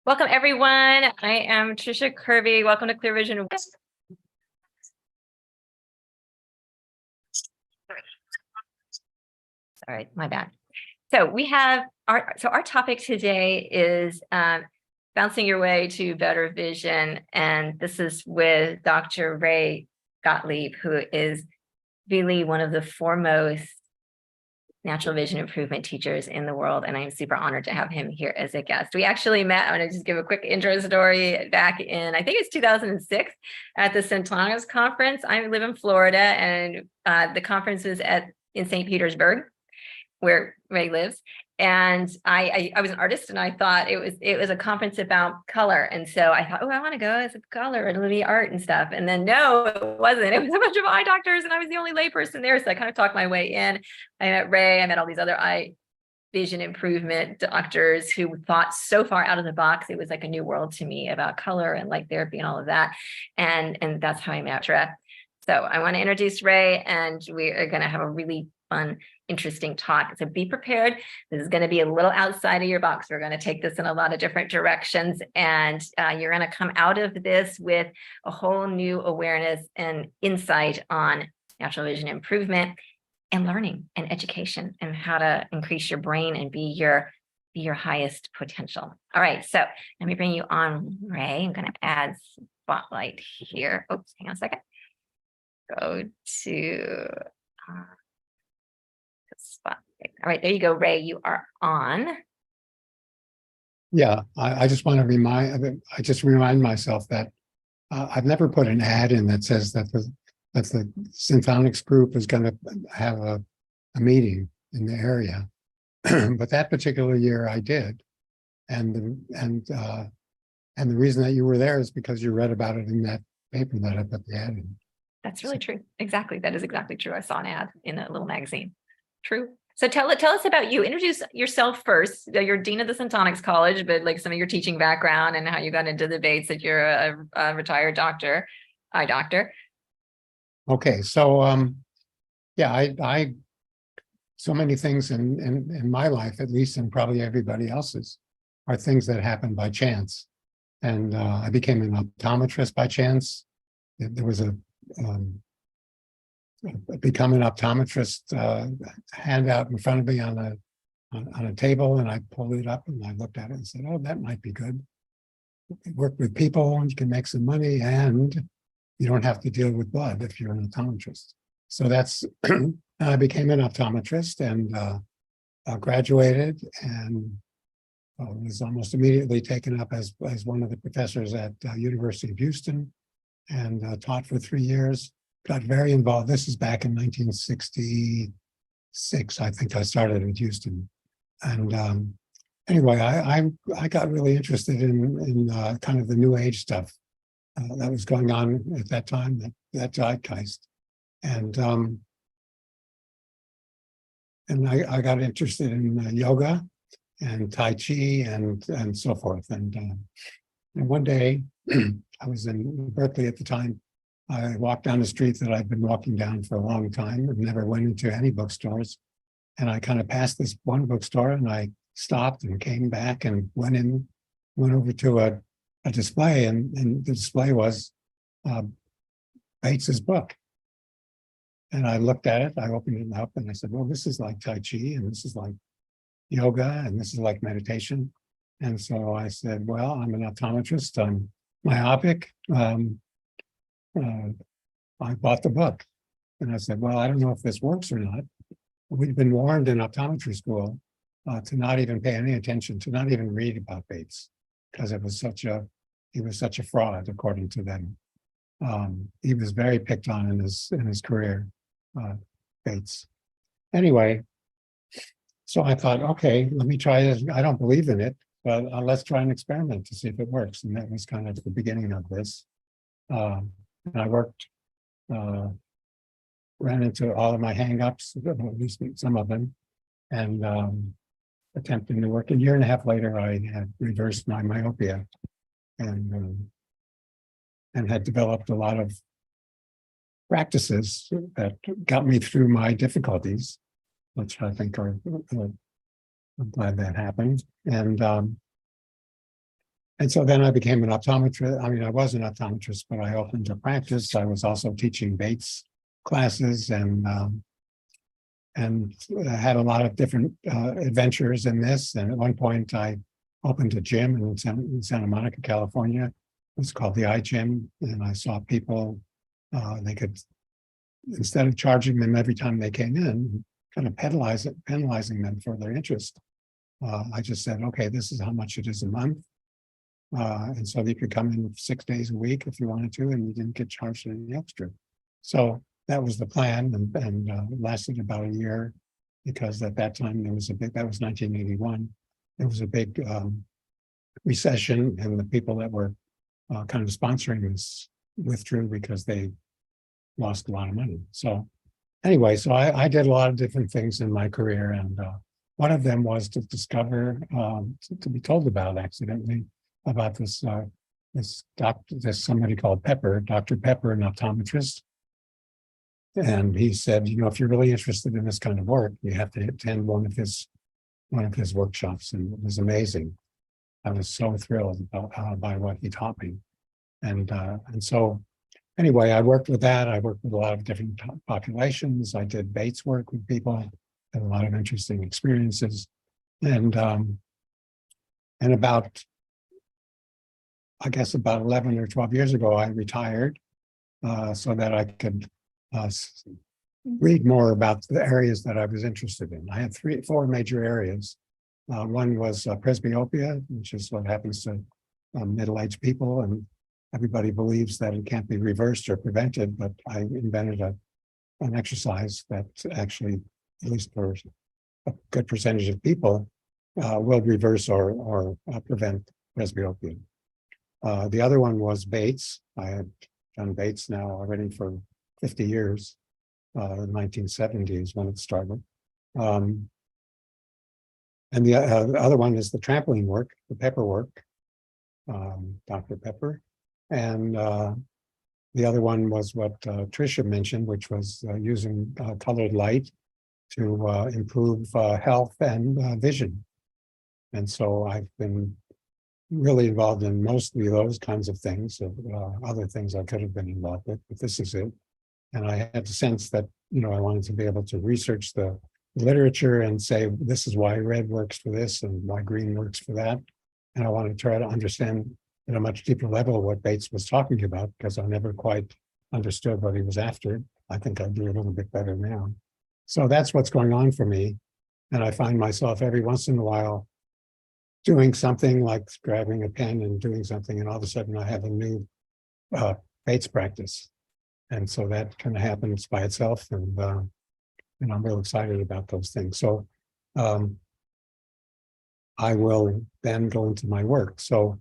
Welcome, everyone. I am Trisha Kirby. Welcome to Clear Vision. Sorry, my bad. So we have our topic today is bouncing your way to better vision. And this is with Dr. Ray Gottlieb, who is really one of the foremost natural vision improvement teachers in the world. And I'm super honored to have him here as a guest. We actually met, I'm going to just give a quick intro story, back in, I think it's 2006 at the Centauros conference. I live in Florida, and the conference was in St. Petersburg, where Ray lives. And I was an artist, and I thought it was a conference about color. And so I thought, oh, I want to go as a color, it'll be art and stuff. And then no, it wasn't. It was a bunch of eye doctors, and I was the only layperson there. So I kind of talked my way in. I met Ray, I met all these other eye vision improvement doctors who thought so far out of the box. It was like a new world to me about color and light therapy and all of that. And that's how I met Ray. So I want to introduce Ray, and we are going to have a really fun, interesting talk. So be prepared. This is going to be a little outside of your box. We're going to take this in a lot of different directions, and you're going to come out of this with a whole new awareness and insight on natural vision improvement and learning and education and how to increase your brain and be your highest potential. All right, so let me bring you on, Ray. I'm going to add spotlight here. Oops, hang on a second. Go to spotlight. All right, there you go, Ray. You are on. Yeah, I just want to remind myself that I've never put an ad in that says that the Symphonics group is going to have a meeting in the area, but that particular year I did, and the reason that you were there is because you read about it in that paper that I put the ad in. That's really true. Exactly. That is exactly true. I saw an ad in a little magazine. True. So tell us about you. Introduce yourself first. You're Dean of the Symphonics College, but like some of your teaching background and how you got into the debates that you're a retired eye doctor. Okay. So, yeah, I so many things in my life, at least, and probably everybody else's, are things that happen by chance. And I became an optometrist by chance. There was become an optometrist handout in front of me on a table, and I pulled it up and I looked at it and said, oh, that might be good. Work with people, and you can make some money, and you don't have to deal with blood if you're an optometrist. So that's I became an optometrist and graduated, and was almost immediately taken up as one of the professors at University of Houston, and taught for 3 years. Got very involved. This is back in 1966. I think I started at Houston. And anyway, I got really interested in kind of the new age stuff that was going on at that time, that zeitgeist. And I got interested in yoga and Tai Chi and so forth. And one day, I was in Berkeley at the time. I walked down the street that I'd been walking down for a long time and never went into any bookstores. And I kind of passed this one bookstore, and I stopped and came back and went over to a display, and the display was Bates's book. And I looked at it, I opened it up, and I said, well, this is like Tai Chi, and this is like yoga, and this is like meditation. And so I said, well, I'm an optometrist, I'm myopic. I bought the book, and I said, well, I don't know if this works or not. We've been warned in optometry school to not even pay any attention, to not even read about Bates, because he was such a fraud, according to them. He was very picked on in his career, Bates. Anyway, so I thought, okay, let me try this. I don't believe in it, but let's try an experiment to see if it works. And that was kind of the beginning of this. And I worked, ran into all of my hang-ups, at least some of them, and attempting to work. A year and a half later, I had reversed my myopia and had developed a lot of practices that got me through my difficulties, which I think are, I'm glad that happened. And And so then I became an optometrist. I mean, I was an optometrist, but I opened a practice. I was also teaching Bates classes and had a lot of different adventures in this. And at one point, I opened a gym in Santa Monica, California. It was called the Eye Gym, and I saw people. They could, instead of charging them every time they came in, kind of penalizing them for their interest. I just said, okay, this is how much it is a month. And so you could come in 6 days a week if you wanted to, and you didn't get charged any extra. So that was the plan, and it lasted about a year, because at that time there was a big, that was 1981. There was a big recession, and the people that were kind of sponsoring this withdrew because they lost a lot of money. So anyway, so I did a lot of different things in my career, and one of them was to discover, to be told about accidentally about this somebody called Pepper, Dr. Pepper, an optometrist. And he said, you know, if you're really interested in this kind of work, you have to attend one of his workshops. And it was amazing. I was so thrilled by what he taught me. And so anyway, I worked with that. I worked with a lot of different populations. I did Bates work with people, had a lot of interesting experiences. And about, I guess about 11 or 12 years ago, I retired so that I could read more about the areas that I was interested in. I had four major areas. One was presbyopia, which is what happens to middle-aged people, and everybody believes that it can't be reversed or prevented, but I invented an exercise that actually, at least for a good percentage of people, will reverse or prevent presbyopia. The other one was Bates. I had done Bates now already for 50 years, 1970s when it started. And the other one is the trampoline work, the Pepper work, Dr. Pepper. And the other one was what Trisha mentioned, which was using colored light to improve health and vision. And so I've been really involved in mostly those kinds of things. Other things I could have been involved with, but this is it. And I had the sense that, you know, I wanted to be able to research the literature and say, this is why red works for this and why green works for that. And I want to try to understand at a much deeper level what Bates was talking about, because I never quite understood what he was after. I think I do a little bit better now. So that's what's going on for me. And I find myself every once in a while doing something like grabbing a pen and doing something, and all of a sudden I have a new Bates practice. And so that kind of happens by itself, and I'm real excited about those things. So I will then go into my work. So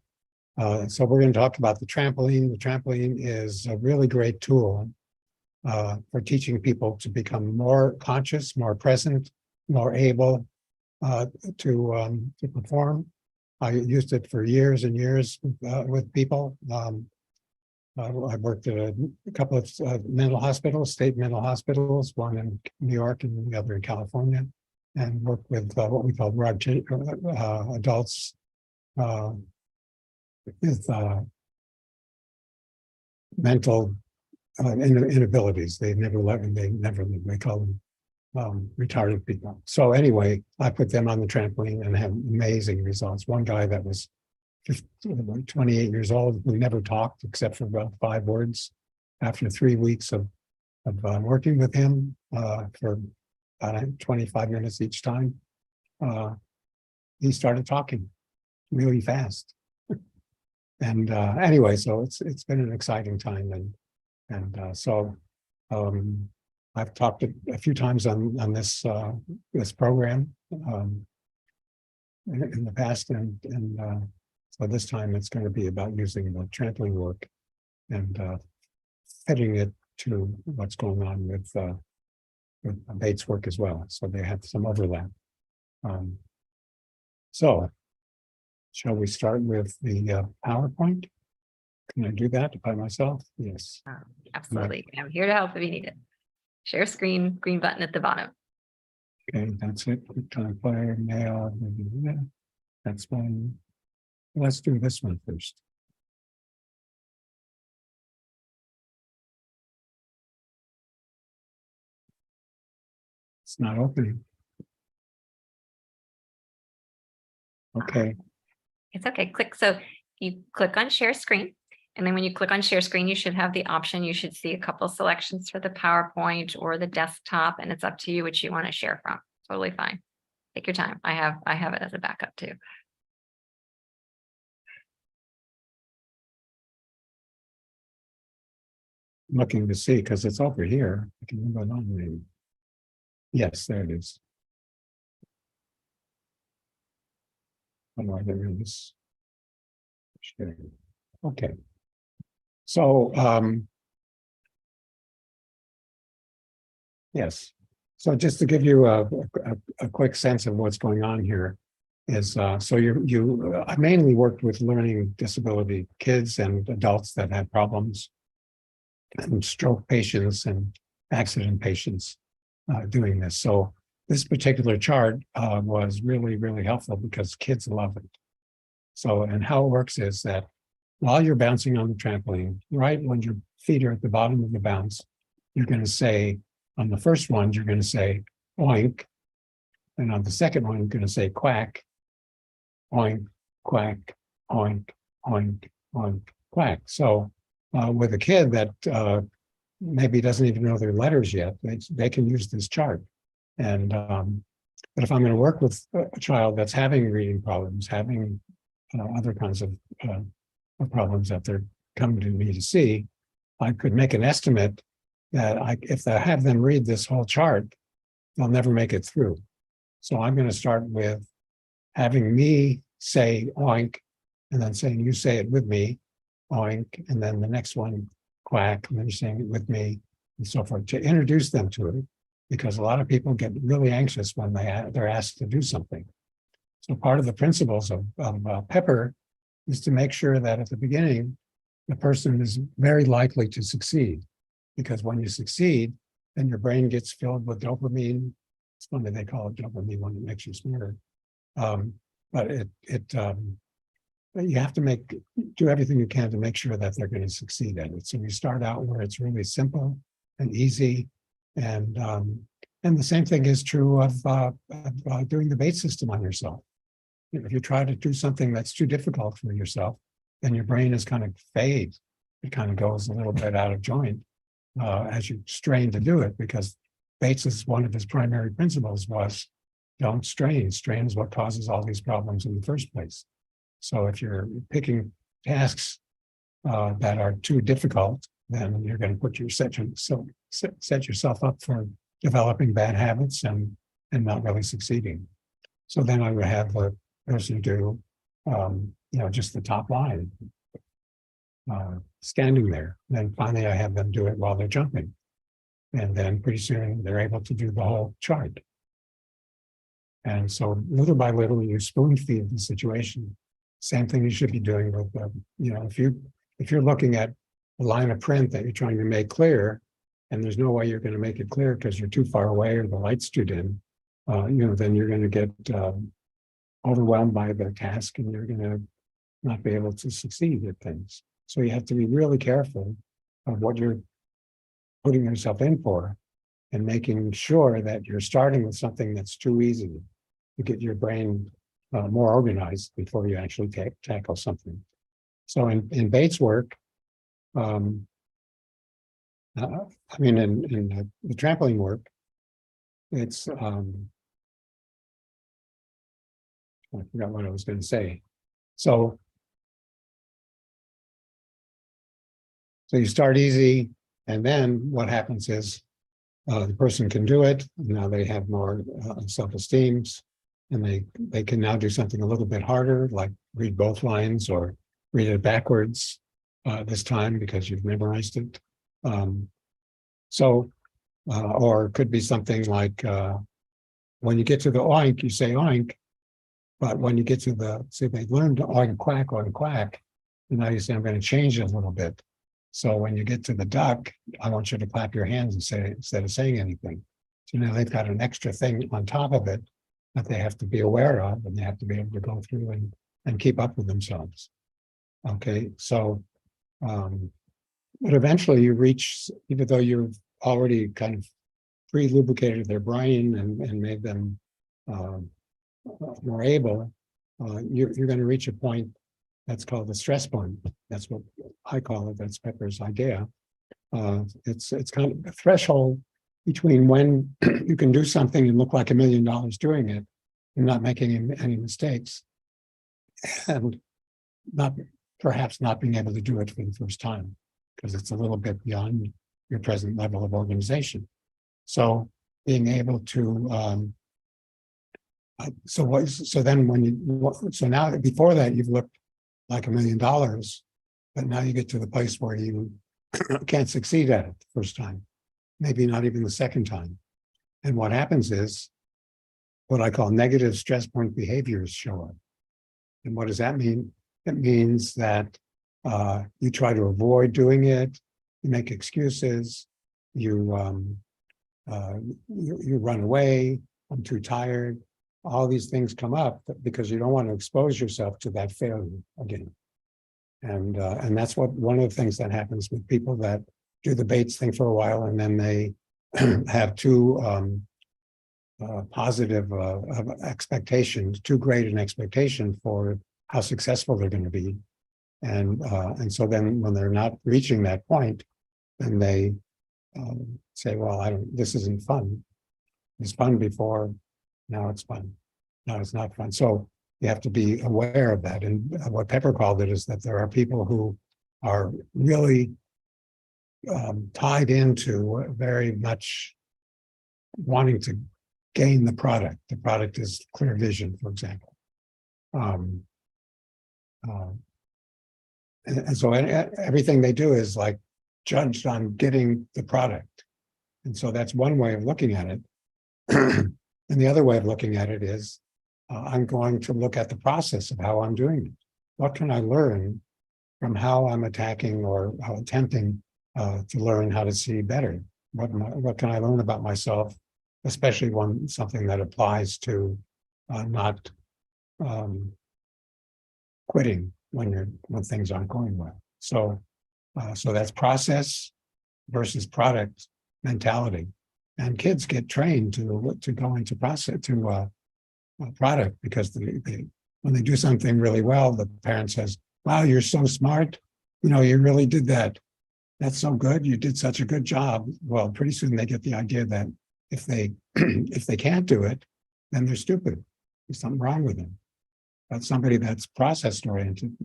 we're going to talk about the trampoline. The trampoline is a really great tool for teaching people to become more conscious, more present, more able to perform. I used it for years and years with people. I worked at a couple of mental hospitals, state mental hospitals, one in New York and the other in California, and worked with what we call adults with mental inabilities. They call them retarded people. So anyway, I put them on the trampoline and had amazing results. One guy that was 28 years old, who never talked except for about 5 words. After 3 weeks of working with him for about 25 minutes each time, he started talking really fast. And anyway, so it's been an exciting time, and so I've talked a few times on this this program in the past, and so this time it's going to be about using the trampoline work and fitting it to what's going on with Bates work as well. So they have some overlap. So shall we start with the PowerPoint? Can I do that by myself? Yes. Absolutely. I'm here to help if you need it. Share screen, green button at the bottom. Okay, that's it. Quick time player, mail. That's one. Let's do this one first. It's not opening. Okay, It's okay. Click. So you click on share screen. And then when you click on share screen, you should have the option. You should see a couple selections for the PowerPoint or the desktop, and it's up to you which you want to share from. Totally fine. Take your time. I have it as a backup too. I'm looking to see because it's over here. I can move it on maybe. Yes, there it is. Oh, there it is. Share. Okay. So, yes. So just to give you a quick sense of what's going on here is, so I mainly worked with learning disability kids and adults that had problems, and stroke patients and accident patients doing this. So this particular chart was really, really helpful because kids love it. So, and how it works is that while you're bouncing on the trampoline, right when your feet are at the bottom of the bounce, you're going to say, on the first one, you're going to say oink. And on the second one, you're going to say quack, oink, quack, oink, oink, oink, quack. So with a kid that maybe doesn't even know their letters yet, they can use this chart. And but if I'm going to work with a child that's having reading problems, having other kinds of problems that they're coming to me to see, I could make an estimate that if I have them read this whole chart, they'll never make it through. So I'm going to start with having me say oink, and then saying you say it with me, oink, and then the next one, quack, and then you're saying it with me, and so forth, to introduce them to it, because a lot of people get really anxious when they're asked to do something. So part of the principles of Pepper is to make sure that at the beginning, the person is very likely to succeed. Because when you succeed, then your brain gets filled with dopamine. It's funny they call it dopamine when it makes you smarter. But you have to do everything you can to make sure that they're going to succeed at it. So you start out where it's really simple and easy, and the same thing is true of doing the bait system on yourself. If you try to do something that's too difficult for yourself, then your brain is kind of fade. It kind of goes a little bit out of joint as you strain to do it, because Bates's one of his primary principles was don't strain. Strain is what causes all these problems in the first place. So if you're picking tasks that are too difficult, then you're going to set yourself up for developing bad habits and not really succeeding. So then I would have the person do, just the top line, standing there. And then finally, I have them do it while they're jumping, and then pretty soon they're able to do the whole chart. And so little by little, you spoon feed the situation. Same thing you should be doing with, if you're looking at a line of print that you're trying to make clear, and there's no way you're going to make it clear because you're too far away or the light's too dim, then you're going to get overwhelmed by the task, and you're going to not be able to succeed at things. So you have to be really careful of what you're putting yourself in for, and making sure that you're starting with something that's too easy to get your brain more organized before you actually tackle something. So in Bates' work, in the trampoline work, it's, I forgot what I was going to say. So you start easy, and then what happens is the person can do it. Now they have more self-esteem, and they can now do something a little bit harder, like read both lines or read it backwards this time because you've memorized it. Or it could be something like when you get to the oink, you say oink, but when you get to they learned oink, quack, and now you say, I'm going to change it a little bit. So when you get to the duck, I want you to clap your hands and say, instead of saying anything. So now they've got an extra thing on top of it that they have to be aware of, and they have to be able to go through and keep up with themselves. Okay, so but eventually you reach, even though you've already kind of pre-lubricated their brain and made them more able, you're going to reach a point that's called the stress point. That's what I call it. That's Pepper's idea. It's kind of a threshold between when you can do something and look like $1 million doing it and not making any mistakes, and perhaps not being able to do it for the first time because it's a little bit beyond your present level of organization. So being able to so now before that you've looked like $1 million, but now you get to the place where you can't succeed at it the first time, maybe not even the second time. And what happens is what I call negative stress point behaviors show up. And what does that mean? It means that you try to avoid doing it, you make excuses, you run away, I'm too tired. All these things come up because you don't want to expose yourself to that failure again. And that's one of the things that happens with people that do the Bates thing for a while and then they have too positive of expectations, too great an expectation for how successful they're going to be. And so then when they're not reaching that point, then they say, well, this isn't fun. It was fun before, now it's fun. Now it's not fun. So you have to be aware of that. And what Pepper called it is that there are people who are really tied into very much wanting to gain the product. The product is clear vision, for example. And so everything they do is like judged on getting the product. And so that's one way of looking at it. And the other way of looking at it is I'm going to look at the process of how I'm doing it. What can I learn from how I'm attacking or attempting to learn how to see better? What can I learn about myself, especially something that applies to not quitting when things aren't going well. So that's process versus product mentality, and kids get trained to go into process to product because when they do something really well, the parent says, "Wow, you're so smart! You really did that. That's so good. You did such a good job." Well, pretty soon they get the idea that if they if they can't do it, then they're stupid. There's something wrong with them. But somebody that's process oriented,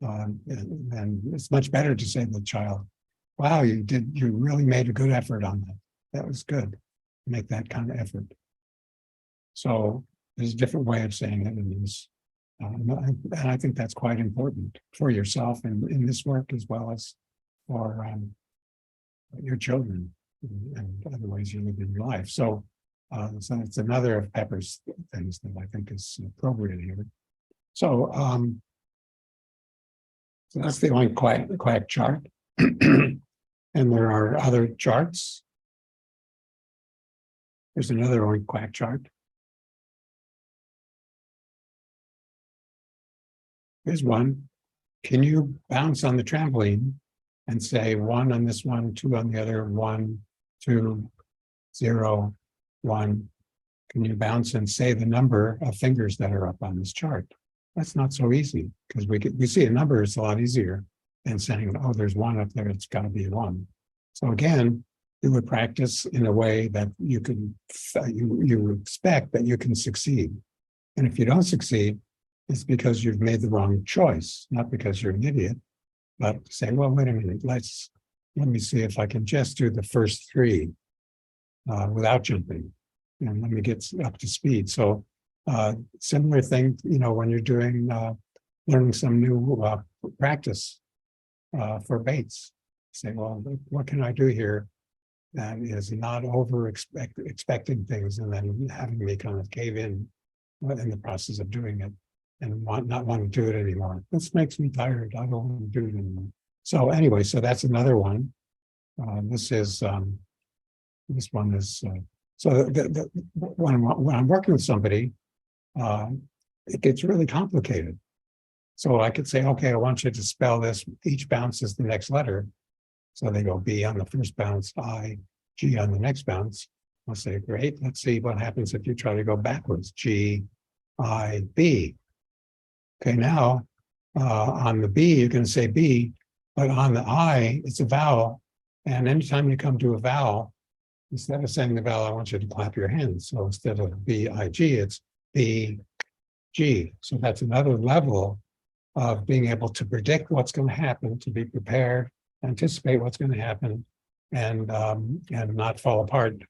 and it's much better to say to the child, "Wow, you really made a good effort on that. That was good." Make that kind of effort. So there's a different way of saying it, and I think that's quite important for yourself and in this work as well as for your children and other ways you live in your life. So it's another of Pepper's things that I think is appropriate here. So that's the only quack chart. And there are other charts. There's another oink quack chart. Here's one. Can you bounce on the trampoline and say 1 on this one, 2 on the other, 1, 2, 0, 1? Can you bounce and say the number of fingers that are up on this chart? That's not so easy because we see a number is a lot easier than saying, oh, there's 1 up there, it's got to be 1. So again, you would practice in a way that you expect that you can succeed. And if you don't succeed, it's because you've made the wrong choice, not because you're an idiot, but say, well, wait a minute, let me see if I can just do the first 3 without jumping, and let me get up to speed. So similar thing, when you're doing learning some new practice for Bates, say, well, what can I do here that is not expecting things and then having me kind of cave in the process of doing it and not want to do it anymore. This makes me tired. I don't want to do it anymore. So anyway, so that's another one. This one is so when I'm working with somebody, it gets really complicated So I could say, okay, I want you to spell this. Each bounce is the next letter. So they go B on the first bounce, I, G on the next bounce. I'll say, great. Let's see what happens if you try to go backwards. G, I, B. Okay, now on the B, you're going to say B, but on the I, it's a vowel. And anytime you come to a vowel, instead of saying the vowel, I want you to clap your hands. So instead of B, I, G, it's B, G. So that's another level of being able to predict what's going to happen, to be prepared, anticipate what's going to happen, and not fall apart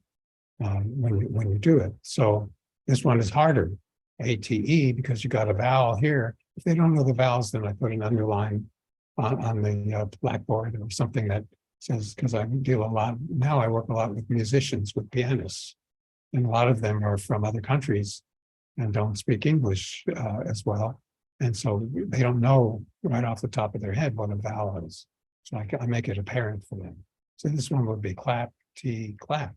when you do it. So this one is harder, ATE, because you got a vowel here. If they don't know the vowels, then I put an underline on the blackboard or something that says, because I deal a lot, now I work a lot with musicians, with pianists, and a lot of them are from other countries and don't speak English as well. And so they don't know right off the top of their head what a vowel is. So I make it apparent for them. So this one would be clap, T, clap.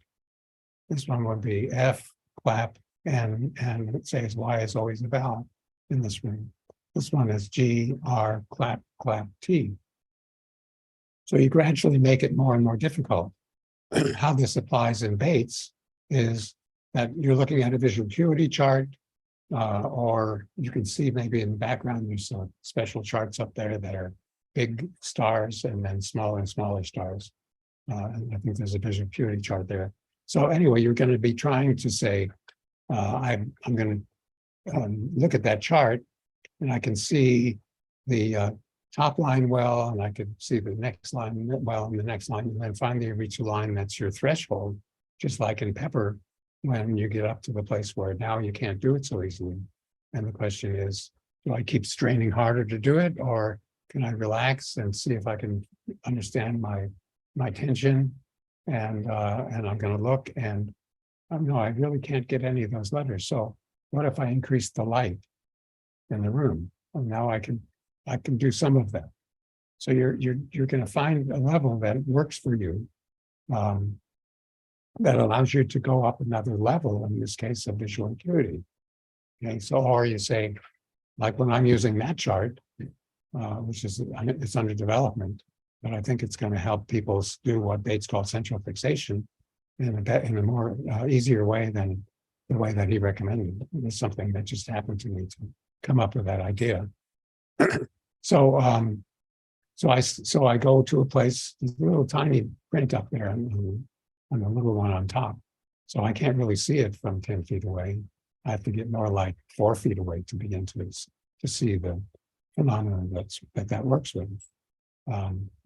This one would be F, clap, and it says Y is always a vowel in this room. This one is G, R, clap, clap, T. So you gradually make it more and more difficult. How this applies in Bates is that you're looking at a visual acuity chart, or you can see maybe in the background, there's some special charts up there that are big stars and then smaller and smaller stars. And I think there's a visual acuity chart there. So anyway, you're going to be trying to say, I'm going to look at that chart and I can see the top line well, and I could see the next line well, and the next line, and then finally you reach a line that's your threshold, just like in Pepper, when you get up to the place where now you can't do it so easily. And the question is, do I keep straining harder to do it, or can I relax and see if I can understand my tension? And I'm going to look, and no, I really can't get any of those letters. So what if I increase the light in the room? Well, now I can do some of that. So you're going to find a level that works for you, that allows you to go up another level, in this case of visual acuity. Okay, so, or you say, like when I'm using that chart, which is, it's under development, but I think it's going to help people do what Bates calls central fixation in a more easier way than the way that he recommended. It was something that just happened to me to come up with that idea. So I go to a place, there's a little tiny print up there on the little one on top. So I can't really see it from 10 feet away. I have to get more like 4 feet away to begin to see the phenomenon that works with,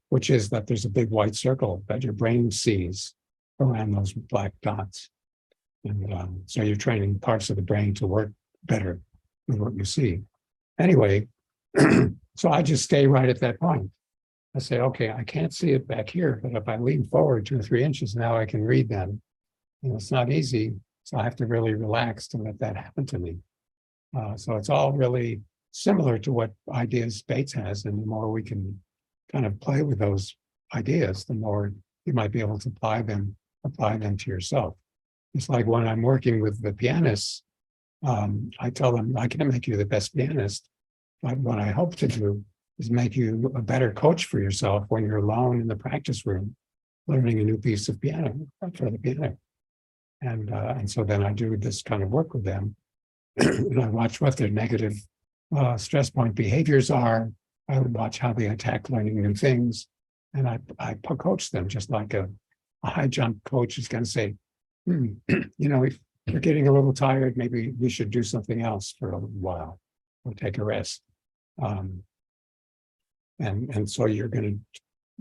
which is that there's a big white circle that your brain sees around those black dots. And so you're training parts of the brain to work better with what you see. Anyway, so I just stay right at that point. I say, okay, I can't see it back here, but if I lean forward 2 or 3 inches, now I can read them. And it's not easy, so I have to really relax to let that happen to me. So it's all really similar to what ideas Bates has, and the more we can kind of play with those ideas, the more you might be able to apply them to yourself. It's like when I'm working with the pianists, I tell them, I can't make you the best pianist, but what I hope to do is make you a better coach for yourself when you're alone in the practice room, learning a new piece of piano for the piano. And so then I do this kind of work with them, and I watch what their negative stress point behaviors are. I would watch how they attack learning new things, and I coach them just like a high jump coach is going to say, if you're getting a little tired, maybe we should do something else for a little while or take a rest. And so you're going to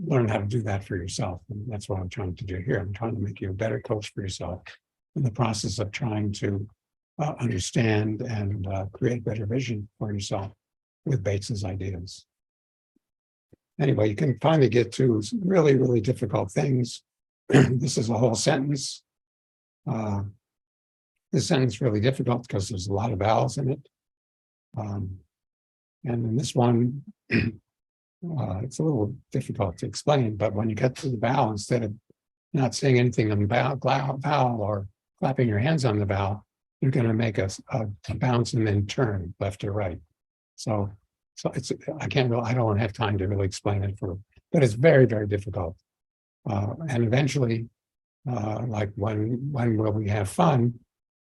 learn how to do that for yourself. And that's what I'm trying to do here. I'm trying to make you a better coach for yourself in the process of trying to understand and create better vision for yourself with Bates's ideas. Anyway, you can finally get to some really, really difficult things. This is a whole sentence. This sentence is really difficult because there's a lot of vowels in it. And in this one, it's a little difficult to explain, but when you get to the vowel, instead of not saying anything on the vowel or clapping your hands on the vowel, you're going to make a bounce and then turn left or right. So So I don't have time to really explain it but it's very, very difficult. And eventually, like when will we have fun?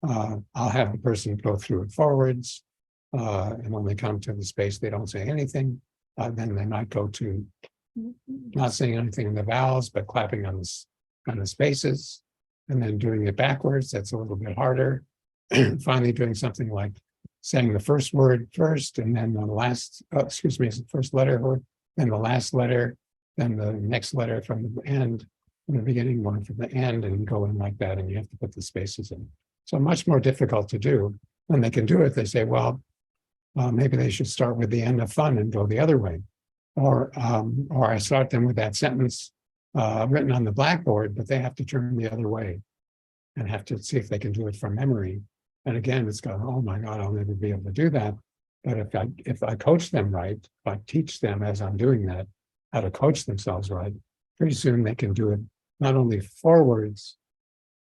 I'll have the person go through it forwards. And when they come to the space, they don't say anything. Then they might go to not saying anything in the vowels, but clapping on the spaces, and then doing it backwards. That's a little bit harder. Finally, doing something like saying the first word first, and then the last, the first letter, then the last letter, then the next letter from the end, from the beginning, one from the end, and go in like that, and you have to put the spaces in. So much more difficult to do. When they can do it, they say, well, maybe they should start with the end of fun and go the other way. Or I start them with that sentence written on the blackboard, but they have to turn the other way and have to see if they can do it from memory. And again, it's going, oh my God, I'll never be able to do that. But if I coach them right, if I teach them as I'm doing that, how to coach themselves right, pretty soon they can do it not only forwards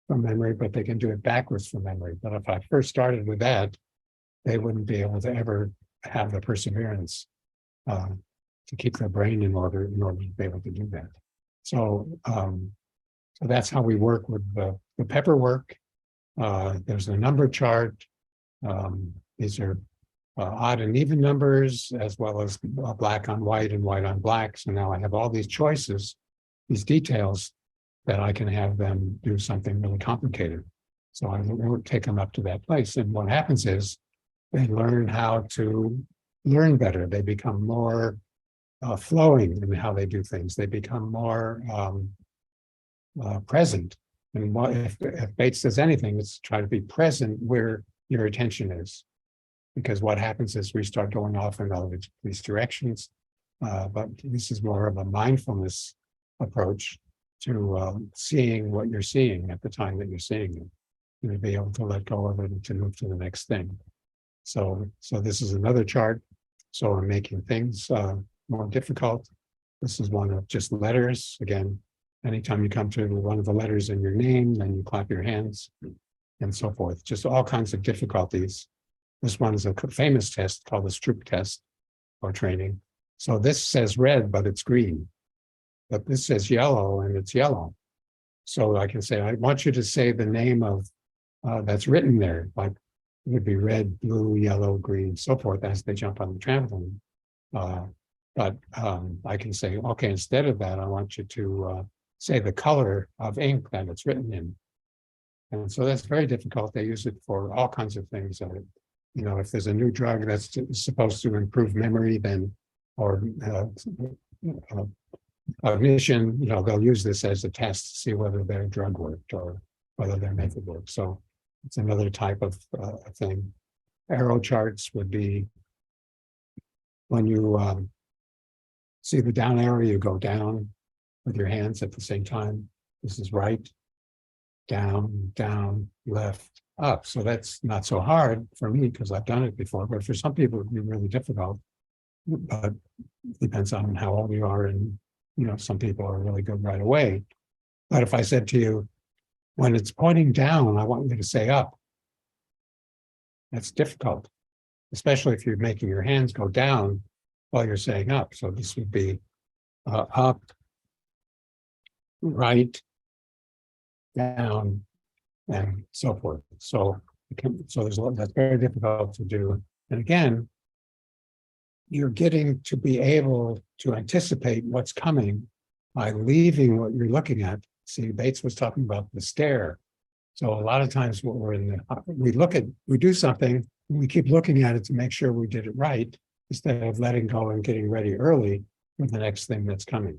from memory, but they can do it backwards from memory. But if I first started with that, they wouldn't be able to ever have the perseverance to keep their brain in order to be able to do that. So, so that's how we work with the pepper work. There's a number chart. These are odd and even numbers, as well as black on white and white on black. So now I have all these choices, these details, that I can have them do something really complicated. So I won't take them up to that place. And what happens is they learn how to learn better. They become more flowing in how they do things. They become more present. And if Bates does anything, it's try to be present where your attention is. Because what happens is we start going off in all these directions. But this is more of a mindfulness approach to seeing what you're seeing at the time that you're seeing it. And to be able to let go of it and to move to the next thing. So this is another chart. So I'm making things more difficult. This is one of just letters. Again, anytime you come to one of the letters in your name, then you clap your hands and so forth. Just all kinds of difficulties. This one is a famous test called the Stroop test or training. So this says red, but it's green. But this says yellow and it's yellow. So I can say, I want you to say the name of that's written there, like it would be red, blue, yellow, green, so forth as they jump on the trampoline. But I can say, okay, instead of that, I want you to say the color of ink that it's written in. And so that's very difficult. They use it for all kinds of things. You know, if there's a new drug that's supposed to improve memory, then, or cognition, you know, they'll use this as a test to see whether their drug worked or whether their method worked. So it's another type of thing. Arrow charts would be when you see the down arrow, you go down with your hands at the same time. This is right, down, down, left, up. So that's not so hard for me because I've done it before, but for some people it'd be really difficult. But it depends on how old you are, and you know, some people are really good right away. But if I said to you, when it's pointing down, I want you to say up. That's difficult, especially if you're making your hands go down while you're saying up. So this would be up, right, down, and so forth. So there's a lot that's very difficult to do. And again, you're getting to be able to anticipate what's coming by leaving what you're looking at. See, Bates was talking about the stare. So a lot of times what we're in we do something, and we keep looking at it to make sure we did it right, instead of letting go and getting ready early for the next thing that's coming.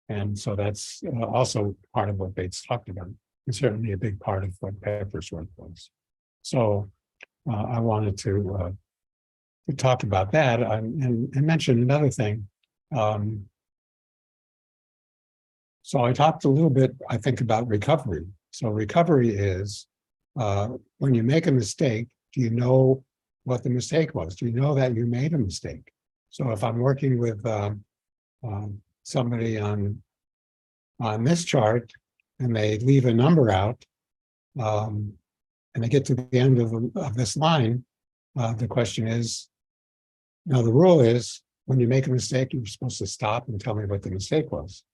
And so that's also part of what Bates talked about, and certainly a big part of what Pepper's work was. So I wanted to talk about that and mention another thing. So I talked a little bit, I think, about recovery. So recovery is when you make a mistake, do you know what the mistake was? Do you know that you made a mistake? So if I'm working with somebody on this chart and they leave a number out and they get to the end of this line, the question is, Now, the rule is when you make a mistake, you're supposed to stop and tell me what the mistake was.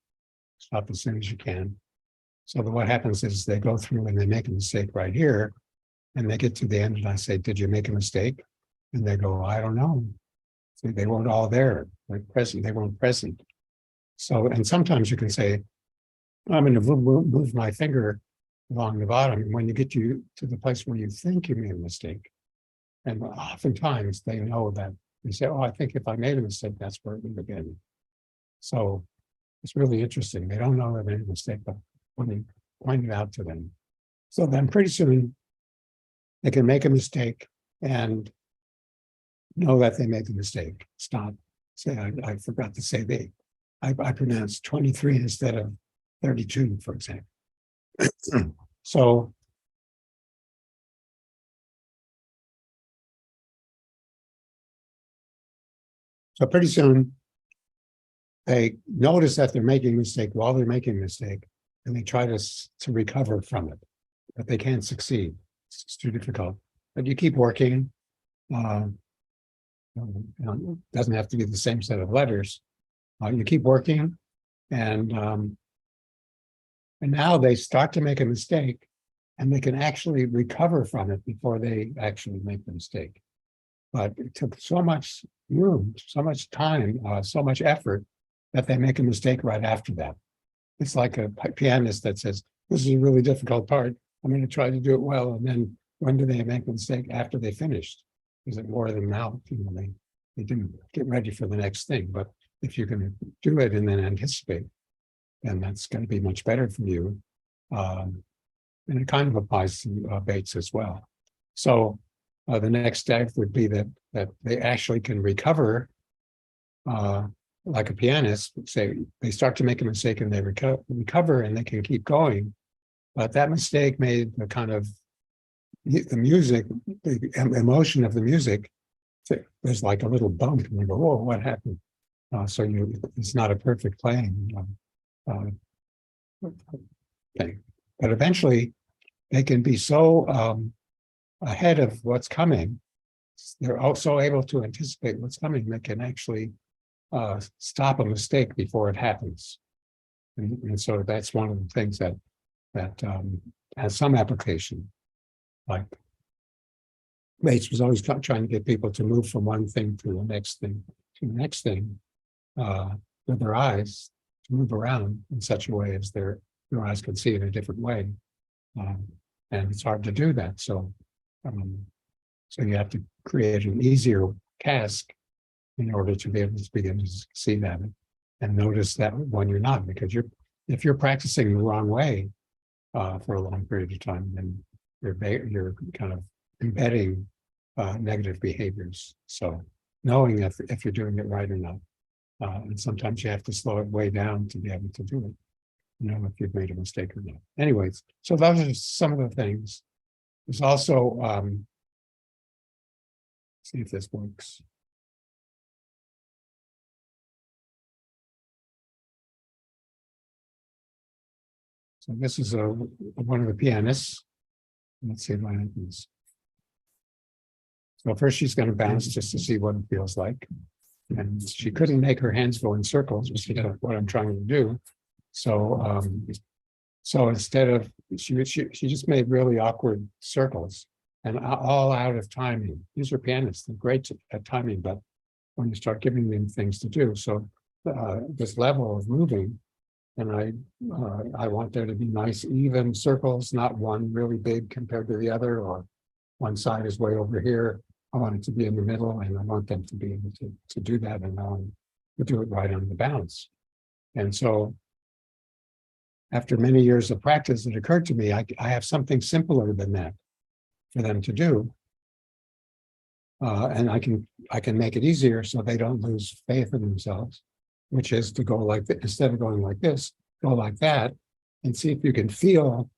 Stop as soon as you can. So what happens is they go through and they make a mistake right here, and they get to the end and I say, did you make a mistake? And they go, I don't know. So they weren't all there, like present, they weren't present. So, and sometimes you can say, I'm going to move my finger along the bottom. And when you get to the place where you think you made a mistake, and oftentimes they know that they say, oh, I think if I made a mistake, that's where it would begin. So it's really interesting. They don't know they made a mistake, but when you point it out to them. So then pretty soon they can make a mistake and know that they made the mistake. Stop. Say, I forgot to say I pronounced 23 instead of 32, for example. So pretty soon they notice that they're making a mistake while they're making a mistake, and they try to recover from it, but they can't succeed. It's too difficult. But you keep working. It doesn't have to be the same set of letters. You keep working, and now they start to make a mistake, and they can actually recover from it before they actually make the mistake. But it took so much room, so much time, so much effort that they make a mistake right after that. It's like a pianist that says, this is a really difficult part. I'm going to try to do it well. And then when do they make a mistake? After they finished. Is it more than now? They didn't get ready for the next thing. But if you can do it and then anticipate, then that's going to be much better for you. And it kind of applies to Bates as well. So the next step would be that they actually can recover, like a pianist. Say they start to make a mistake and they recover and they can keep going, but that mistake made the kind of the music, the emotion of the music. There's like a little bump, and you go, "Oh, what happened?" So it's not a perfect playing thing, but eventually they can be so ahead of what's coming. They're also able to anticipate what's coming. They can actually stop a mistake before it happens. And so that's one of the things that has some application. Like Bates was always trying to get people to move from one thing to the next thing, with their eyes, to move around in such a way as their eyes can see in a different way. And it's hard to do that. So you have to create an easier task in order to be able to begin to see that and notice that when you're not, because if you're practicing the wrong way for a long period of time, then you're kind of embedding negative behaviors. So knowing if you're doing it right or not, and sometimes you have to slow it way down to be able to do it, if you've made a mistake or not. Anyways, so those are some of the things. There's also, see if this works. So this is one of the pianists. Let's see if I can. So first she's going to bounce just to see what it feels like. And she couldn't make her hands go in circles, which is what I'm trying to do. So instead of, she just made really awkward circles and all out of timing. These are pianists, they're great at timing, but when you start giving them things to do, so this level of moving, and I want there to be nice even circles, not one really big compared to the other, or one side is way over here. I want it to be in the middle, and I want them to be able to do that, and to do it right on the bounce. And so after many years of practice, it occurred to me I have something simpler than that for them to do. And I can make it easier so they don't lose faith in themselves, which is to go like this. Instead of going like this, go like that, and see if you can feel,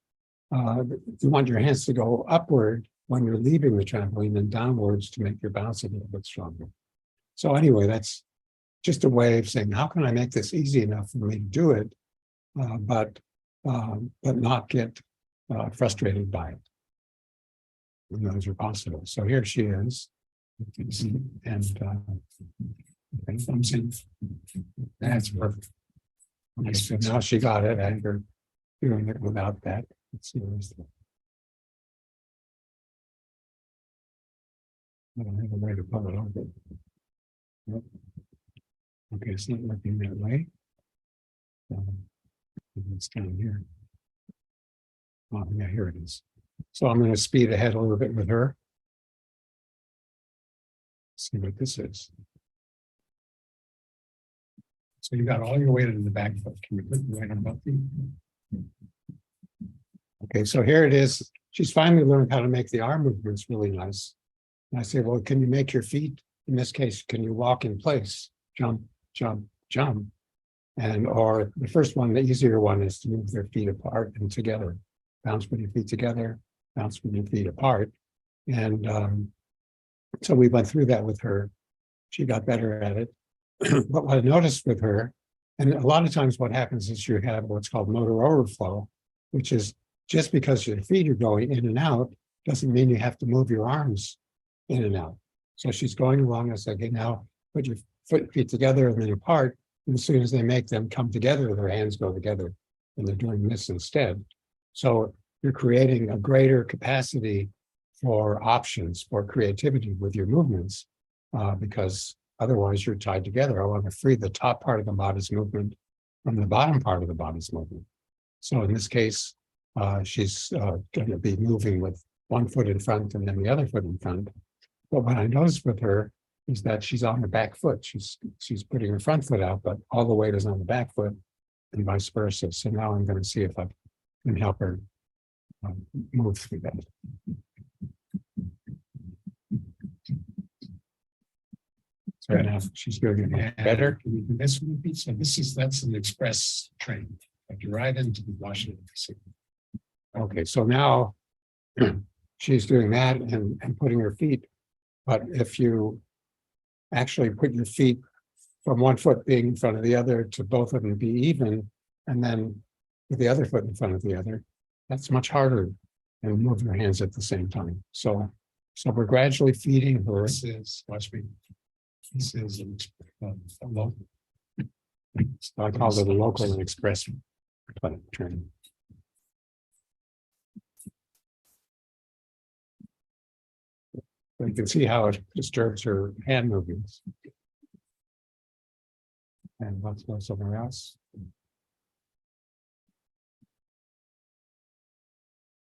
you want your hands to go upward when you're leaving the trampoline and downwards to make your bounce a little bit stronger. So anyway, that's just a way of saying, how can I make this easy enough for me to do it, but not get frustrated by it? And those are possible. So here she is. And that's perfect. Okay, so now she got it, and we're doing it without that. Let's see, where's the. I don't have a way to pull it over. Nope. Okay, it's not working that way. It's down here. Oh, yeah, here it is. So I'm going to speed ahead a little bit with her. See what this is. So you got all your weight in the back foot. Can you put the weight on both feet? Okay, so here it is. She's finally learned how to make the arm movements really nice. And I say, well, can you make your feet? In this case, can you walk in place? Jump, jump, jump. And or the first one, the easier one is to move their feet apart and together. Bounce with your feet together, bounce with your feet apart. And so we went through that with her. She got better at it. But what I noticed with her, and a lot of times what happens is you have what's called motor overflow, which is just because your feet are going in and out, doesn't mean you have to move your arms in and out. So she's going along. I said, okay, now put your feet together and then apart. And as soon as they make them come together, their hands go together, and they're doing this instead. So you're creating a greater capacity for options, for creativity with your movements, because otherwise you're tied together. I want to free the top part of the body's movement from the bottom part of the body's movement. So in this case, she's going to be moving with one foot in front and then the other foot in front. But what I noticed with her is that she's on her back foot. She's putting her front foot out, but all the weight is on the back foot and vice versa. So now I'm going to see if I can help her move through that. So now she's doing it better. Can you do this one, Pete? So that's an express train, like you ride into the Washington DC. Okay, so now she's doing that and putting her feet. But if you actually put your feet from one foot being in front of the other to both of them be even, and then with the other foot in front of the other, that's much harder and move your hands at the same time. So we're gradually feeding her. This is, watch me. This is a local. I call it a local and express training. But you can see how it disturbs her hand movements. And let's go somewhere else.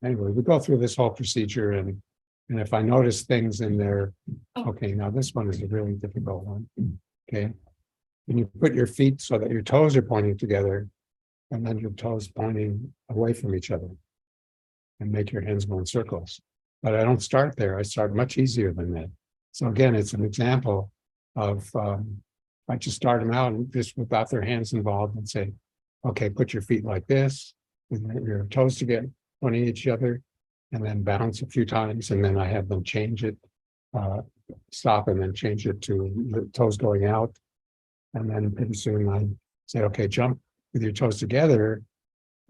Anyway, we go through this whole procedure, and if I notice things in there, okay, now this one is a really difficult one. Okay. When you put your feet so that your toes are pointing together, and then your toes pointing away from each other, and make your hands go in circles. But I don't start there. I start much easier than that. So again, it's an example of I just start them out and just without their hands involved and say, okay, put your feet like this, with your toes together, pointing at each other, and then bounce a few times, and then I have them change it, stop and then change it to the toes going out. And then pretty soon I say, okay, jump with your toes together.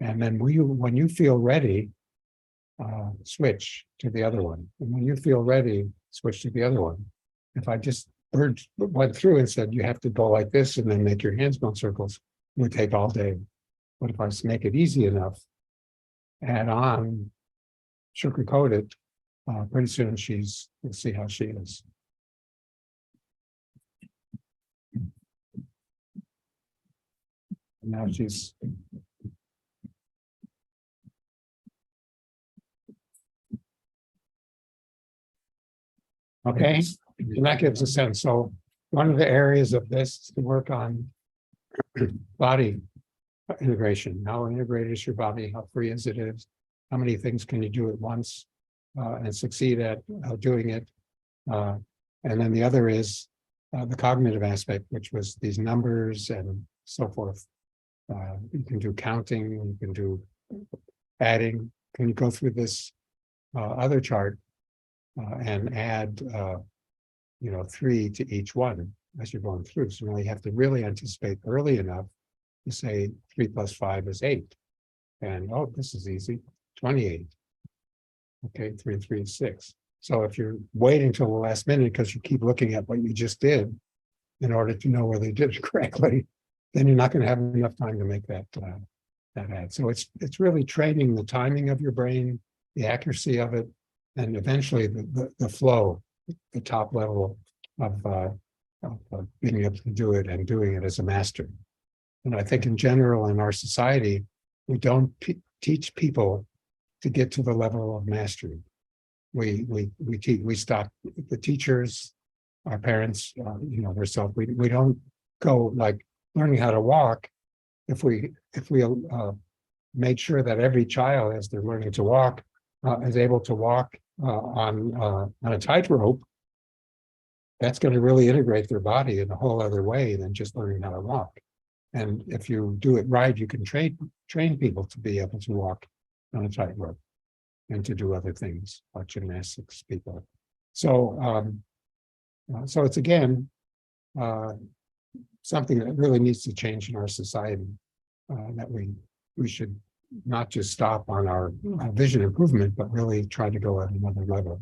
And then when you feel ready, switch to the other one. And when you feel ready, switch to the other one. If I just went through and said, you have to go like this and then make your hands go in circles, it would take all day. But if I make it easy enough, add on, sugarcoat it, pretty soon we'll see how she is. And now she's okay, and that gives a sense. So one of the areas of this is to work on body integration. How integrated is your body? How free is it? How many things can you do at once and succeed at doing it? And then the other is the cognitive aspect, which was these numbers and so forth. You can do counting, you can do adding. Can you go through this other chart and add 3 to each one as you're going through? So now you have to really anticipate early enough to say 3 plus 5 is 8. And oh, this is easy, 28. Okay, 3 and 3 is 6. So if you're waiting till the last minute because you keep looking at what you just did in order to know whether you did it correctly, then you're not going to have enough time to make that add. So it's really training the timing of your brain, the accuracy of it, and eventually the flow, the top level of being able to do it and doing it as a master. And I think in general in our society, we don't teach people to get to the level of mastery. We stop the teachers, our parents, ourselves. We don't go like learning how to walk. If we made sure that every child, as they're learning to walk, is able to walk on a tightrope, that's going to really integrate their body in a whole other way than just learning how to walk. And if you do it right, you can train people to be able to walk on a tightrope and to do other things like gymnastics people. So, so it's again, something that really needs to change in our society, that we should not just stop on our vision improvement, but really try to go at another level.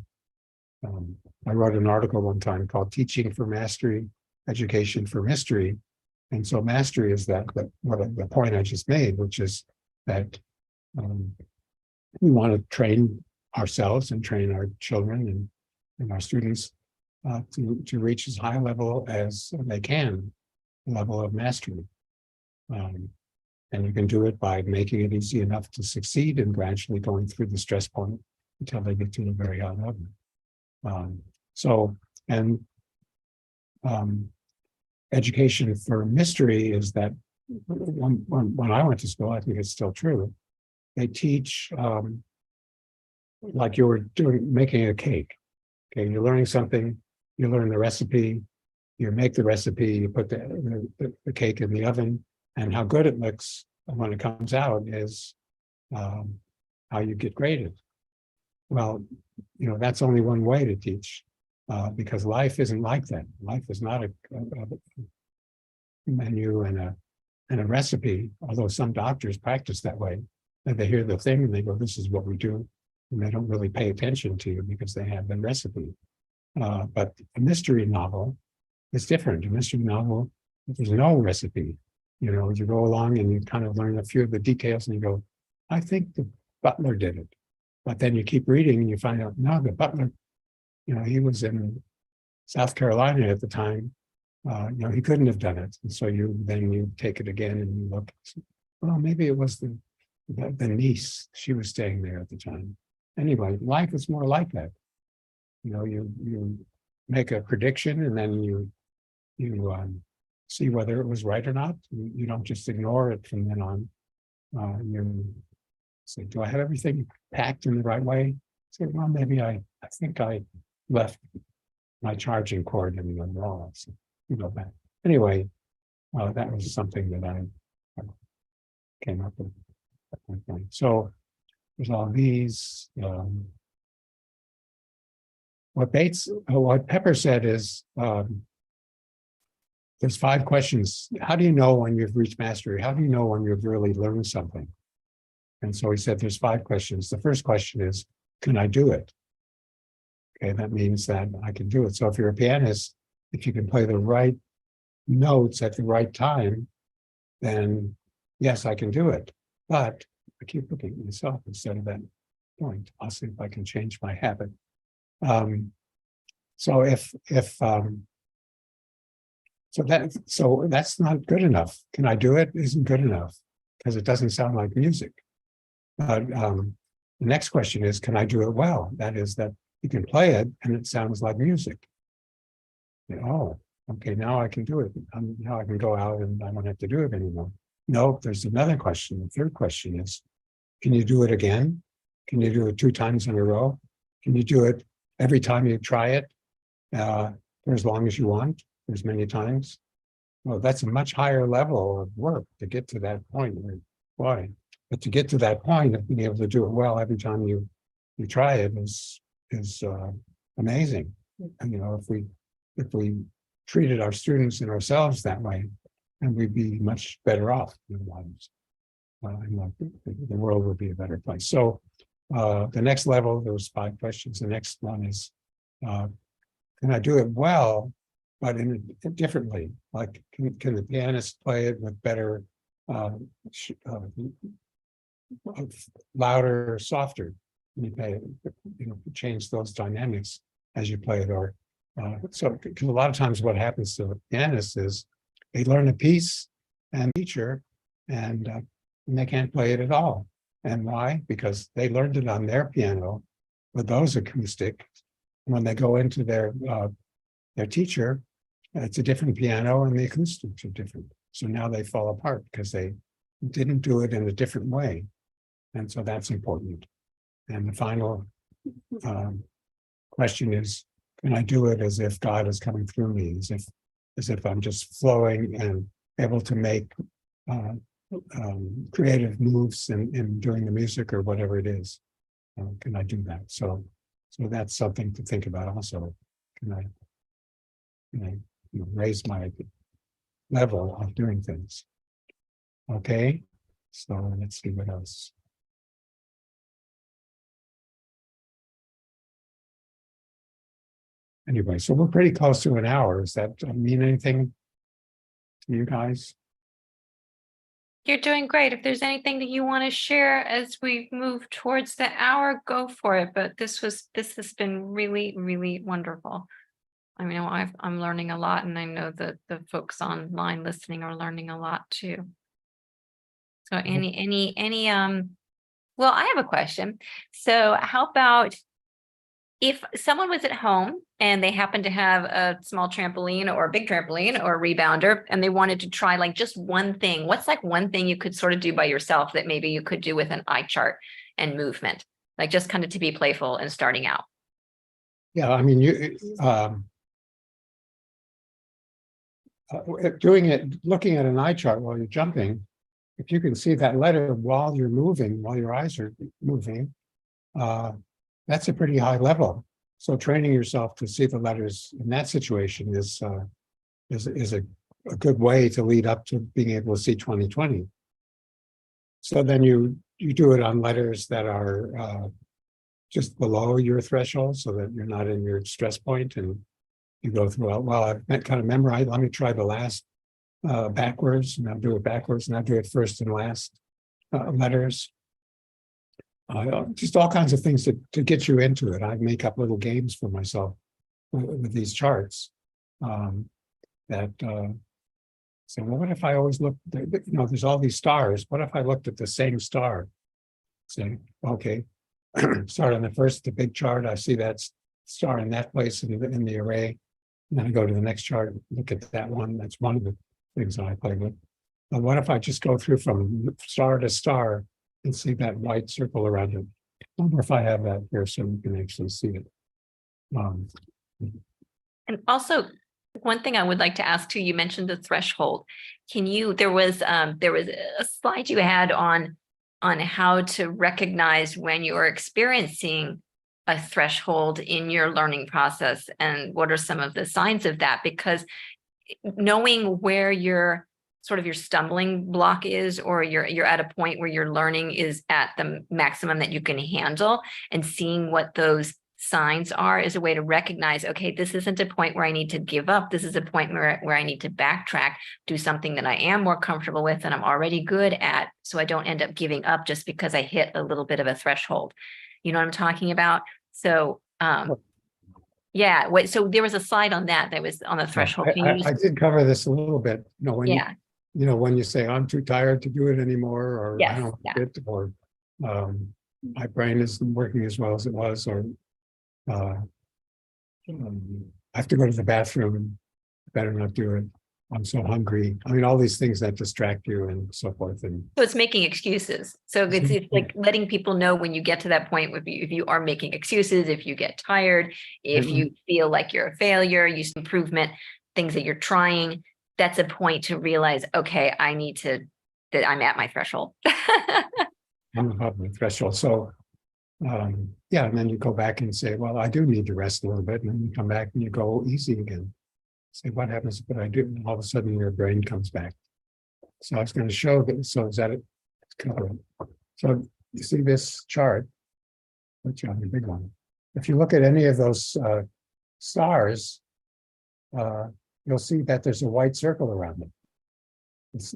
I wrote an article one time called Teaching for Mastery, Education for Mystery. And so mastery is the point I just made, which is that we want to train ourselves and train our children and our students to reach as high a level as they can, level of mastery. And you can do it by making it easy enough to succeed and gradually going through the stress point until they get to a very high level. Education for mystery is that when I went to school, I think it's still true. They teach like you were making a cake. Okay, you're learning something, you learn the recipe, you make the recipe, you put the cake in the oven, and how good it looks when it comes out is how you get graded. Well, that's only one way to teach, because life isn't like that. Life is not a menu and a recipe, although some doctors practice that way. And they hear the thing and they go, this is what we do. And they don't really pay attention to you because they have the recipe. But a mystery novel is different. A mystery novel, there's no recipe. You go along and you kind of learn a few of the details and you go, I think the butler did it. But then you keep reading and you find out, no, the butler, he was in South Carolina at the time. He couldn't have done it. And so you take it again and you look, well, maybe it was the niece. She was staying there at the time. Anyway, life is more like that. You make a prediction and then you see whether it was right or not. You don't just ignore it from then on. You say, do I have everything packed in the right way? Say, well, maybe I think I left my charging cord in the wall. So you go back. Anyway, that was something that I came up with. So there's all these. What Pepper said is, there's 5 questions. How do you know when you've reached mastery? How do you know when you've really learned something? And so he said there's 5 questions. The first question is, can I do it? Okay, that means that I can do it. So if you're a pianist, if you can play the right notes at the right time, then yes, I can do it. But I keep looking at myself instead of that point. I'll see if I can change my habit. So that's not good enough. Can I do it? Isn't good enough because it doesn't sound like music. But the next question is, can I do it well? That is that you can play it and it sounds like music. Oh, okay, now I can do it. Now I can go out and I don't have to do it anymore. No, there's another question. The third question is, can you do it again? Can you do it 2 times in a row? Can you do it every time you try it for as long as you want, as many times? Well, that's a much higher level of work to get to that point. Why? But to get to that point of being able to do it well every time you try it is amazing. And, if we treated our students and ourselves that way, and we'd be much better off in lives. The world would be a better place. So The next level, there was 5 questions. The next one is, can I do it well, but differently? Like, can the pianist play it with better, louder or softer? You play, change those dynamics as you play it, or so because a lot of times what happens to the pianist is they learn a piece and teacher and they can't play it at all. And why? Because they learned it on their piano with those acoustic. When they go into their teacher, it's a different piano and the acoustics are different. So now they fall apart because they didn't do it in a different way. And so that's important. And the final question is, can I do it as if God is coming through me, as if I'm just flowing and able to make creative moves in doing the music or whatever it is? Can I do that? So that's something to think about also. Can I raise my level of doing things? Okay, so let's see what else. Anyway, so we're pretty close to an hour. Does that mean anything to you guys? You're doing great. If there's anything that you want to share as we move towards the hour, go for it. But this has been really, really wonderful. I mean, I'm learning a lot, and I know that the folks online listening are learning a lot too. So well, I have a question. So how about if someone was at home and they happen to have a small trampoline or a big trampoline or a rebounder, and they wanted to try like just one thing, what's like one thing you could sort of do by yourself that maybe you could do with an eye chart and movement, like just kind of to be playful and starting out? Yeah, I mean, doing it, looking at an eye chart while you're jumping, if you can see that letter while you're moving, while your eyes are moving, that's a pretty high level. So training yourself to see the letters in that situation is a good way to lead up to being able to see 20/20. So then you do it on letters that are just below your threshold, so that you're not in your stress point, and you go through. Well, I've kind of memorized. Let me try the last backwards, and I'll do it backwards, and I'll do it first and last letters. Just all kinds of things to get you into it. I make up little games for myself with these charts that say, well, what if I always look, there's all these stars. What if I looked at the same star? Say, okay, start on the big chart. I see that star in that place in the array. And then I go to the next chart, look at that one. That's one of the things that I play with. But what if I just go through from star to star and see that white circle around it? I wonder if I have that here so you can actually see it. And also, one thing I would like to ask too, you mentioned the threshold. There was a slide you had on how to recognize when you are experiencing a threshold in your learning process, and what are some of the signs of that? Because knowing where your stumbling block is, or you're at a point where your learning is at the maximum that you can handle, and seeing what those signs are is a way to recognize, okay, this isn't a point where I need to give up. This is a point where I need to backtrack, do something that I am more comfortable with and I'm already good at, so I don't end up giving up just because I hit a little bit of a threshold. You know what I'm talking about? So yeah, so there was a slide on that was on the threshold. I did cover this a little bit. When you say I'm too tired to do it anymore, or I don't fit, or my brain isn't working as well as it was, or I have to go to the bathroom, better not do it. I'm so hungry. I mean, all these things that distract you and so forth. And so it's making excuses. So it's like letting people know when you get to that point, if you are making excuses, if you get tired, if you feel like you're a failure, you see improvement, things that you're trying, that's a point to realize, okay, that I'm at my threshold. I'm above my threshold. So and then you go back and say, well, I do need to rest a little bit, and then you come back and you go easy again. Say, what happens if I do? And all of a sudden your brain comes back. So I was going to show that. So is that it? So you see this chart, Which on the big one. If you look at any of those stars, you'll see that there's a white circle around them.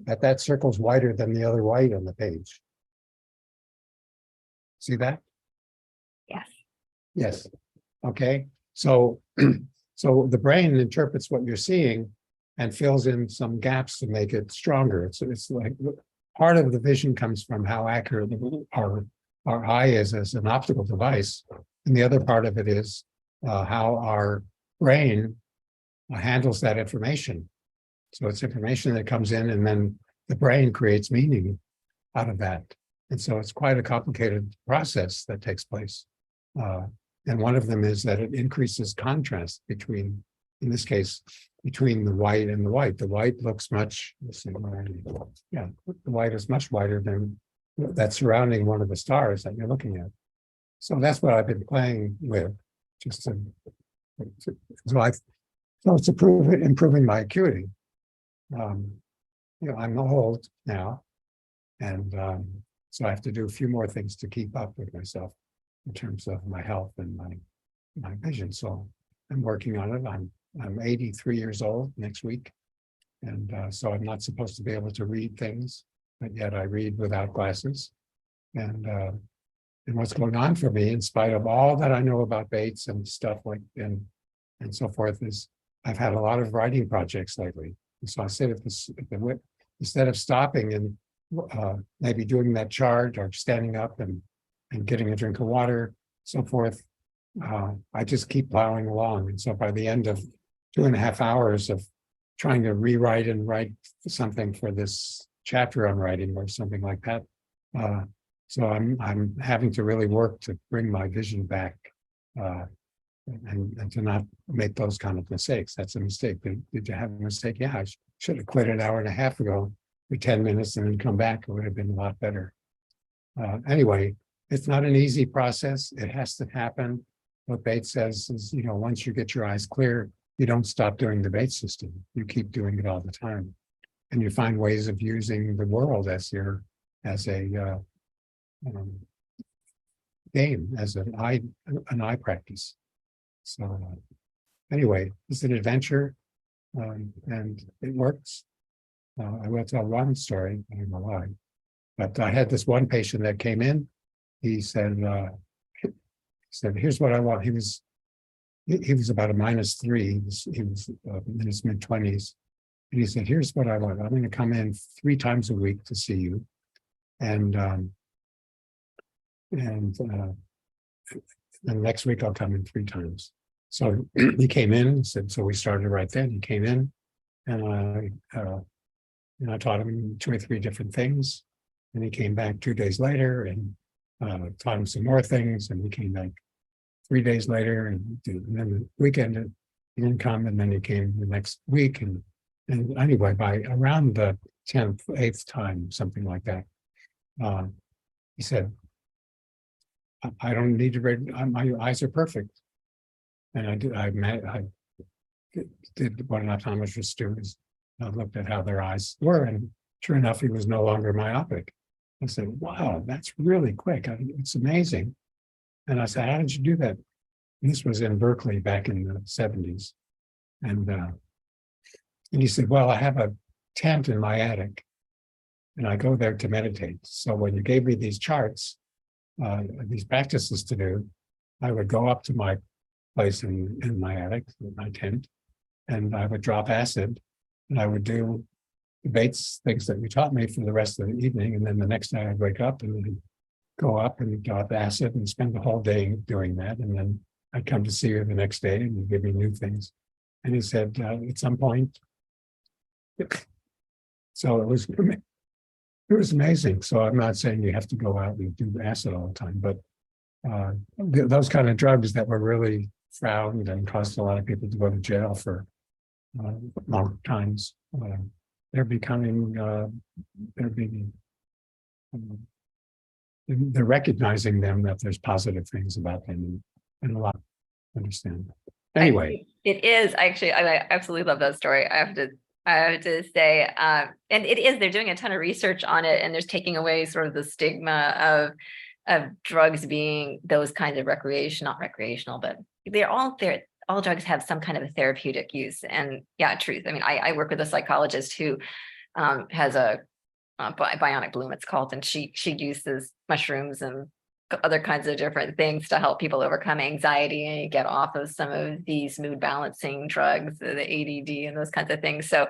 That circle's wider than the other white on the page. See that? Yes. Yes. Okay. So, so the brain interprets what you're seeing and fills in some gaps to make it stronger. It's like part of the vision comes from how accurate our eye is as an optical device, and the other part of it is how our brain handles that information. So it's information that comes in, and then the brain creates meaning out of that. And so it's quite a complicated process that takes place. And one of them is that it increases contrast between, in this case, between the white and the white. The white looks much, yeah, the white is much whiter than that's surrounding one of the stars that you're looking at. So that's what I've been playing with, just to so it's improving my acuity. I'm old now, and so I have to do a few more things to keep up with myself in terms of my health and my vision. So I'm working on it. I'm 83 years old next week, and so I'm not supposed to be able to read things, but yet I read without glasses. And what's going on for me, in spite of all that I know about Bates and stuff like and so forth, is I've had a lot of writing projects lately. And so I sit at instead of stopping and maybe doing that chart or standing up and getting a drink of water, so forth, I just keep plowing along. And so by the end of 2.5 hours of trying to rewrite and write something for this chapter I'm writing or something like that, so I'm having to really work to bring my vision back and to not make those kind of mistakes. That's a mistake. Did you have a mistake? Yeah, I should have quit an hour and a half ago for 10 minutes and then come back. It would have been a lot better. Anyway, it's not an easy process. It has to happen. What Bates says is, once you get your eyes clear, you don't stop doing the Bates system. You keep doing it all the time. And you find ways of using the world as a game, as an eye practice. So anyway, it's an adventure, and it works. I will tell one story, I don't know why, but I had this one patient that came in. He said, here's what I want. He was about a -3. He was in his mid-20s. And he said, here's what I want. I'm going to come in 3 times a week to see you. And the next week I'll come in 3 times. So he came in and said, so we started right then. He came in, and I taught him 2 or 3 different things. And he came back 2 days later and taught him some more things. And he came back 3 days later, and then the weekend he didn't come, and then he came the next week. And anyway, by around the 10th, 8th time, something like that, he said, I don't need to read, my eyes are perfect. And I did what an optometrist do, is I looked at how their eyes were, and sure enough, he was no longer myopic. I said, wow, that's really quick. It's amazing. And I said, how did you do that? And this was in Berkeley back in the 70s. And he said, well, I have a tent in my attic, and I go there to meditate. So when you gave me these charts, these practices to do, I would go up to my place in my attic, my tent, and I would drop acid, and I would do the Bates things that you taught me for the rest of the evening. And then the next day I'd wake up and then go up and drop acid and spend the whole day doing that. And then I'd come to see you the next day and you'd give me new things. And he said, at some point, so it was amazing. So I'm not saying you have to go out and do acid all the time, but those kind of drugs that were really frowned and caused a lot of people to go to jail for long times, they're becoming, they're recognizing them, that there's positive things about them, and a lot to understand. Anyway, it is actually, I absolutely love that story. I have to say, and it is, they're doing a ton of research on it, and there's taking away sort of the stigma of drugs being those kinds of not recreational, but they're all there. All drugs have some kind of a therapeutic use. And yeah, truth. I mean, I work with a psychologist who has a bionic bloom, it's called, and she uses mushrooms and other kinds of different things to help people overcome anxiety and get off of some of these mood balancing drugs, the ADD and those kinds of things. So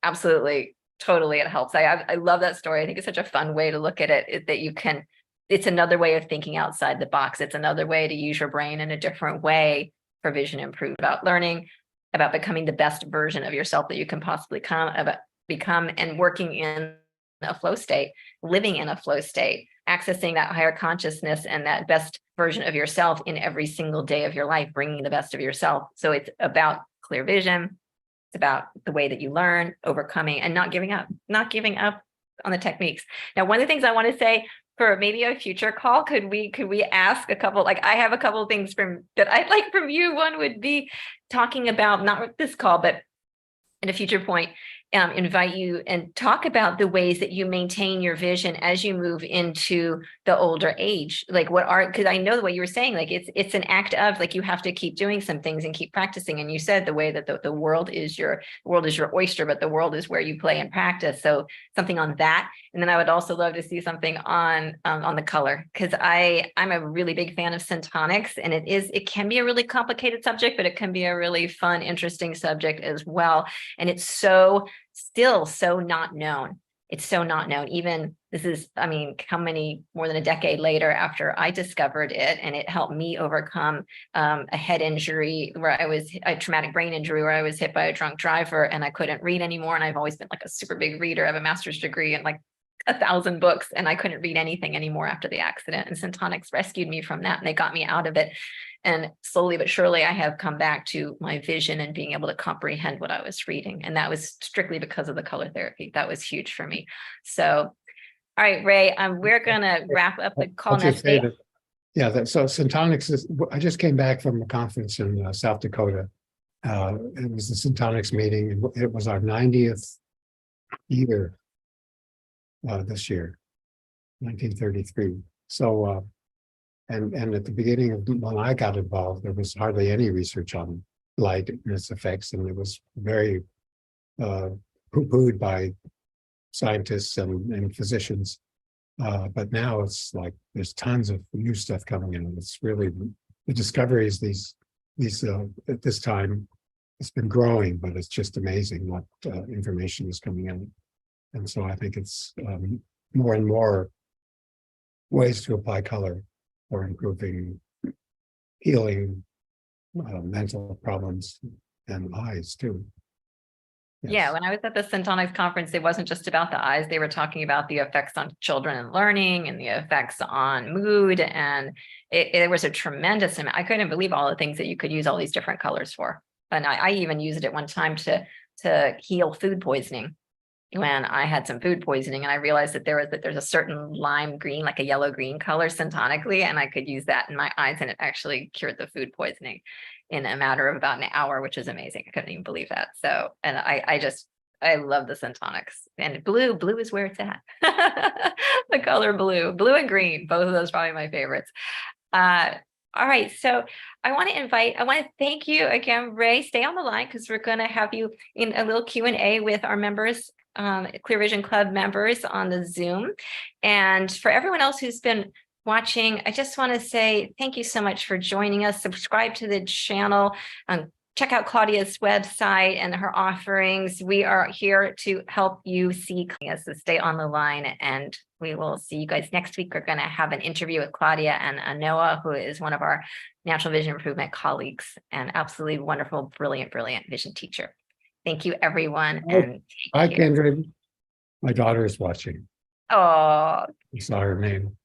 absolutely, totally, it helps. I love that story. I think it's such a fun way to look at it, that you can, it's another way of thinking outside the box. It's another way to use your brain in a different way for vision improvement, about learning, about becoming the best version of yourself that you can possibly become, and working in a flow state, living in a flow state, accessing that higher consciousness and that best version of yourself in every single day of your life, bringing the best of yourself. So it's about clear vision. It's about the way that you learn, overcoming, and not giving up on the techniques. Now, one of the things I want to say for maybe a future call, could we ask a couple, like I have a couple of things that I'd like from you. One would be talking about, not with this call, but in a future point, invite you and talk about the ways that you maintain your vision as you move into the older age. Like because I know the way you were saying, like it's an act of, like, you have to keep doing some things and keep practicing. And you said the way that the world is your oyster, but the world is where you play and practice. So something on that. And then I would also love to see something on the color, because I'm a really big fan of syntonics, and it can be a really complicated subject, but it can be a really fun, interesting subject as well. And it's still so not known. It's so not known. Even this is, I mean, more than a decade later after I discovered it, and it helped me overcome a head injury a traumatic brain injury where I was hit by a drunk driver and I couldn't read anymore. And I've always been like a super big reader. I have a master's degree and like 1,000 books, and I couldn't read anything anymore after the accident. And Syntonics rescued me from that, and they got me out of it. And slowly but surely, I have come back to my vision and being able to comprehend what I was reading. And that was strictly because of the color therapy. That was huge for me. So, all right, Ray, we're going to wrap up the call now. So Syntonics I just came back from a conference in South Dakota. It was the Syntonics meeting, and it was our 90th year this year, 1933. So, and at the beginning of when I got involved, there was hardly any research on light and its effects, and it was very poo-pooed by scientists and physicians. But now it's like there's tons of new stuff coming in, and it's really the discoveries these at this time. It's been growing, but it's just amazing what information is coming in. And so I think it's more and more ways to apply color for improving healing, mental problems, and eyes too. Yes. Yeah, when I was at the Syntonics conference, it wasn't just about the eyes. They were talking about the effects on children and learning and the effects on mood. And it was a tremendous amount. I couldn't believe all the things that you could use all these different colors for. And I even used it at one time to heal food poisoning. When I had some food poisoning, and I realized that there's a certain lime green, like a yellow green color syntonically, and I could use that in my eyes, and it actually cured the food poisoning in a matter of about an hour, which is amazing. I couldn't even believe that. So, and I love the Syntonics, and blue is where it's at. The color blue and green, both of those probably my favorites. All right, so I want to thank you again, Ray. Stay on the line because we're going to have you in a little Q&A with our members, Clear Vision Club members on the Zoom. And for everyone else who's been watching, I just want to say thank you so much for joining us. Subscribe to the channel. Check out Claudia's website and her offerings. We are here to help you see us, so stay on the line, and we will see you guys next week. We're going to have an interview with Claudia and Anoa, who is one of our natural vision improvement colleagues and absolutely wonderful, brilliant vision teacher. Thank you, everyone. And hi, Kendra. My daughter is watching. Oh, I saw her name.